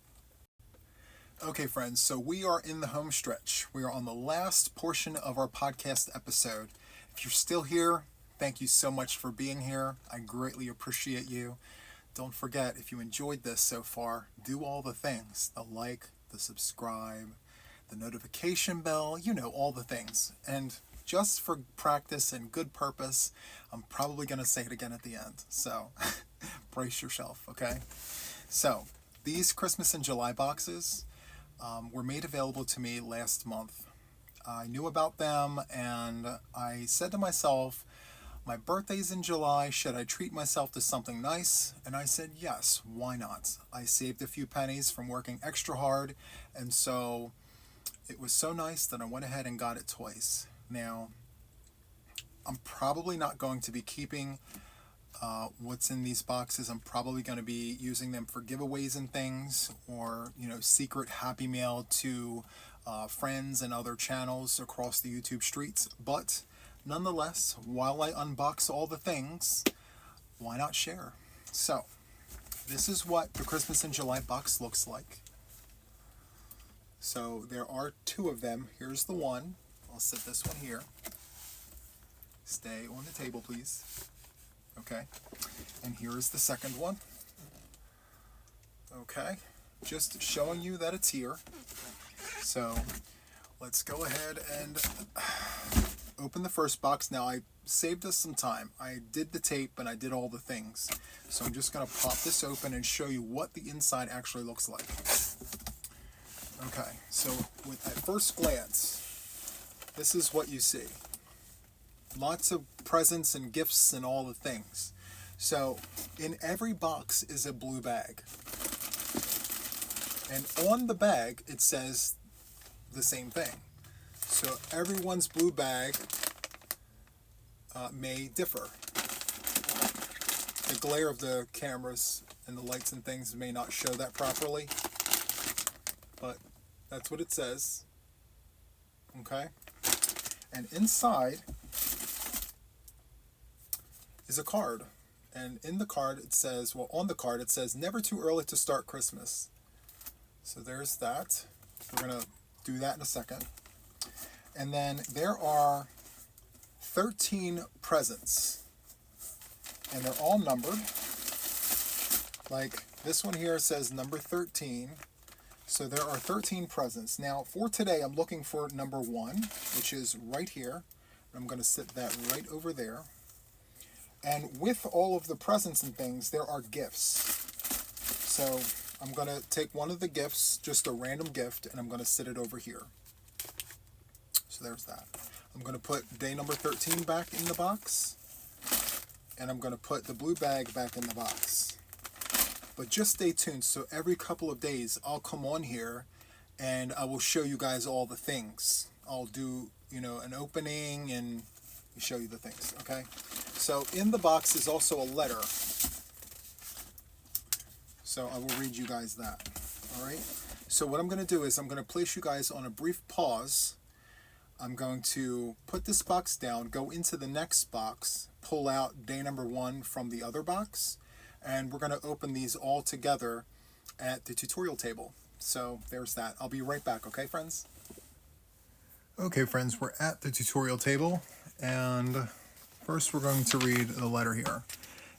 Okay, friends, so we are in the home stretch. We are on the last portion of our podcast episode. If you're still here, thank you so much for being here. I greatly appreciate you. Don't forget, if you enjoyed this so far, do all the things. The like, the subscribe, the notification bell, all the things. And just for practice and good purpose, I'm probably going to say it again at the end. So brace yourself, okay? So these Christmas in July boxes were made available to me last month. I knew about them and I said to myself, my birthday's in July, should I treat myself to something nice? And I said, yes, why not? I saved a few pennies from working extra hard, and so it was so nice that I went ahead and got it twice. Now, I'm probably not going to be keeping what's in these boxes. I'm probably going to be using them for giveaways and things, or secret happy mail to friends and other channels across the YouTube streets. But nonetheless, while I unbox all the things, why not share? So this is what the Christmas in July box looks like. So there are two of them. Here's the one. I'll set this one here. Stay on the table, please. Okay, and here is the second one. Okay, just showing you that it's here. So let's go ahead and open the first box. Now, I saved us some time. I did the tape and I did all the things. So I'm just going to pop this open and show you what the inside actually looks like. Okay, so at first glance, this is what you see. Lots of presents and gifts and all the things. So in every box is a blue bag. And on the bag, it says the same thing. So everyone's blue bag may differ. The glare of the cameras and the lights and things may not show that properly, but that's what it says. Okay? And inside is a card. And in the card it says, on the card it says, never too early to start Christmas. So there's that. We're going to do that in a second. And then there are 13 presents. And they're all numbered. Like this one here says number 13. So there are 13 presents. Now for today, I'm looking for number 1, which is right here. I'm going to sit that right over there. And with all of the presents and things, there are gifts. So I'm going to take one of the gifts, just a random gift, and I'm going to sit it over here. So there's that. I'm going to put day number 13 back in the box. And I'm going to put the blue bag back in the box. But just stay tuned. So every couple of days, I'll come on here and I will show you guys all the things. I'll do, an opening and show you the things, okay? So in the box is also a letter. So I will read you guys that, all right? So what I'm going to do is I'm going to place you guys on a brief pause. I'm going to put this box down, go into the next box, pull out day number 1 from the other box, and we're going to open these all together at the tutorial table. So there's that. I'll be right back, okay, friends? Okay, friends, we're at the tutorial table, and first we're going to read the letter here.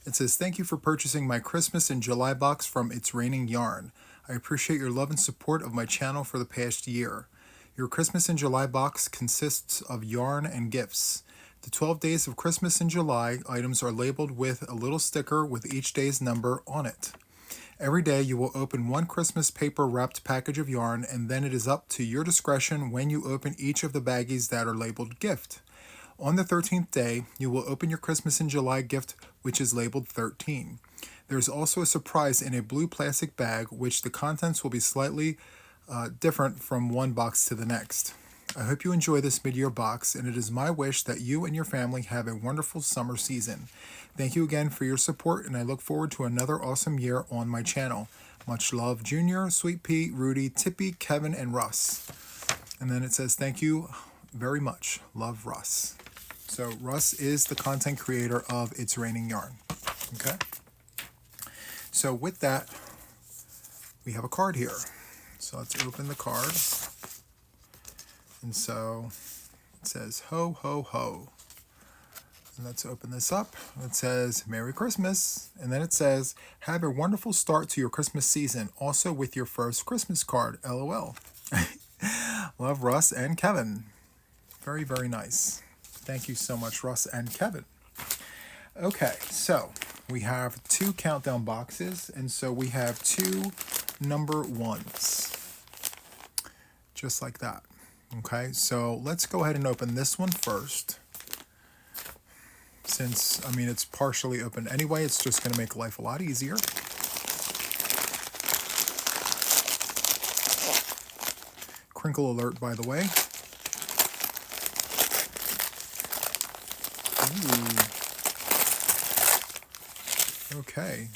It says, thank you for purchasing my Christmas in July box from It's Raining Yarn. I appreciate your love and support of my channel for the past year. Your Christmas in July box consists of yarn and gifts. The 12 days of Christmas in July items are labeled with a little sticker with each day's number on it. Every day you will open one Christmas paper wrapped package of yarn, and then it is up to your discretion when you open each of the baggies that are labeled gift. On the 13th day, you will open your Christmas in July gift, which is labeled 13. There is also a surprise in a blue plastic bag, which the contents will be slightly different from one box to the next. I hope you enjoy this mid-year box, and it is my wish that you and your family have a wonderful summer season. Thank you again for your support, and I look forward to another awesome year on my channel. Much love, Junior, Sweet Pea, Rudy, Tippy, Kevin, and Russ. And then it says, thank you very much. Love, Russ. So Russ is the content creator of It's Raining Yarn. Okay? So with that, we have a card here. So let's open the card. And so it says, ho, ho, ho. And let's open this up. It says, Merry Christmas. And then it says, have a wonderful start to your Christmas season, also with your first Christmas card, LOL. Love, Russ and Kevin. Very, very nice. Thank you so much, Russ and Kevin. Okay, so we have 2 countdown boxes, and so we have 2 number 1s. Just like that. Okay, so let's go ahead and open this one first. Since, I mean, it's partially open anyway, it's just going to make life a lot easier. Crinkle alert, by the way. Ooh. Okay.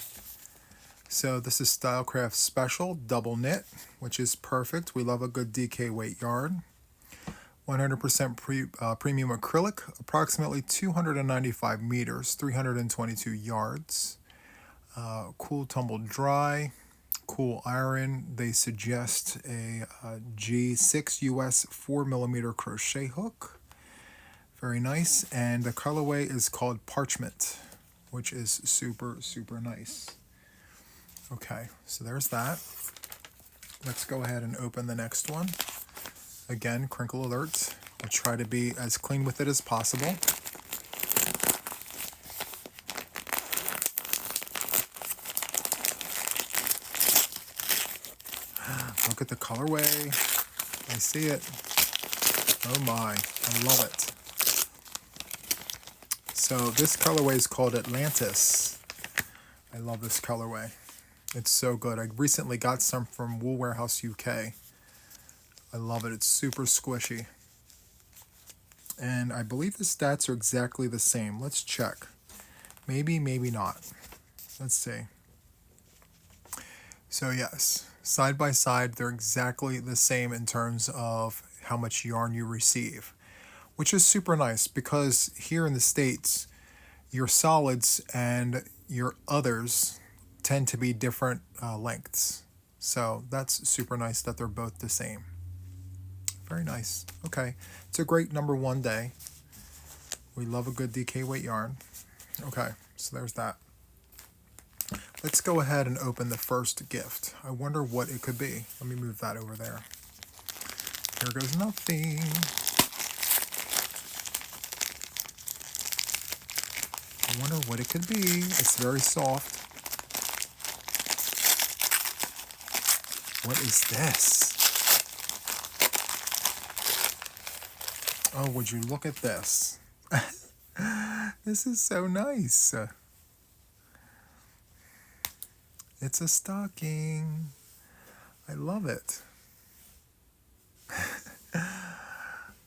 So this is Stylecraft Special Double Knit, which is perfect. We love a good DK weight yarn. 100% premium acrylic, approximately 295 meters, 322 yards. Cool tumble dry, cool iron. They suggest a G6 US 4mm crochet hook. Very nice. And the colorway is called Parchment, which is super, super nice. Okay, so there's that. Let's go ahead and open the next one. Again, crinkle alert. I'll try to be as clean with it as possible. Look at the colorway. I see it. Oh my, I love it. So this colorway is called Atlantis. I love this colorway. It's so good. I recently got some from Wool Warehouse UK. I love it. It's super squishy. And I believe the stats are exactly the same. Let's check. Maybe, maybe not. Let's see. So yes, side by side, they're exactly the same in terms of how much yarn you receive, which is super nice because here in the States, your solids and your others tend to be different lengths. So that's super nice that they're both the same. Very nice. Okay, it's a great number 1 day. We love a good DK weight yarn. Okay, so there's that. Let's go ahead and open the first gift. I wonder what it could be. Let me move that over there. Here goes nothing. I wonder what it could be. It's very soft. What is this? Oh, would you look at this? This is so nice. It's a stocking. I love it.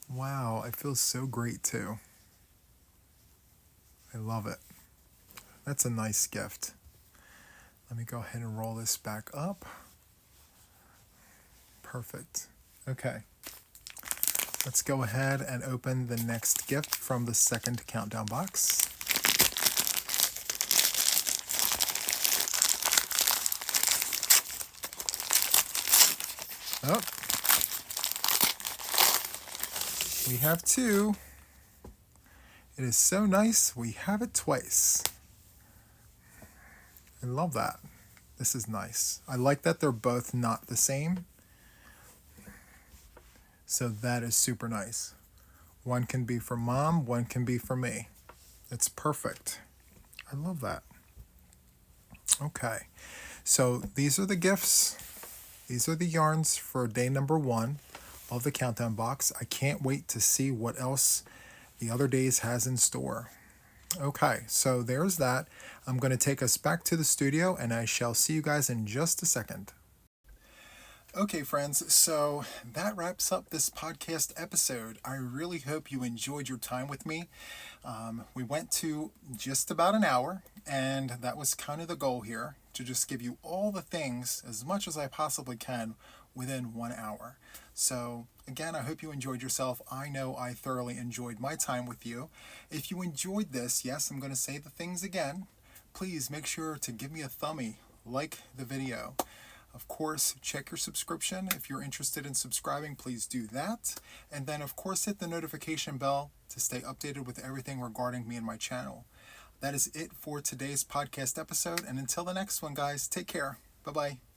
Wow, it feels so great too. I love it. That's a nice gift. Let me go ahead and roll this back up. Perfect. Okay. Let's go ahead and open the next gift from the second countdown box. Oh. We have 2. It is so nice. We have it twice. I love that. This is nice. I like that they're both not the same. So that is super nice. One can be for mom, one can be for me. It's perfect. I love that. Okay, so these are the gifts. These are the yarns for day number 1 of the countdown box. I can't wait to see what else the other days has in store. Okay, so there's that. I'm going to take us back to the studio, and I shall see you guys in just a second. Okay, friends, so that wraps up this podcast episode. I really hope you enjoyed your time with me. We went to just about an hour, and that was kind of the goal here, to just give you all the things as much as I possibly can within 1 hour. So, again, I hope you enjoyed yourself. I know I thoroughly enjoyed my time with you. If you enjoyed this, yes, I'm going to say the things again. Please make sure to give me a thumbie, like the video. Of course, check your subscription. If you're interested in subscribing, please do that. And then, of course, hit the notification bell to stay updated with everything regarding me and my channel. That is it for today's podcast episode. And until the next one, guys, take care. Bye-bye.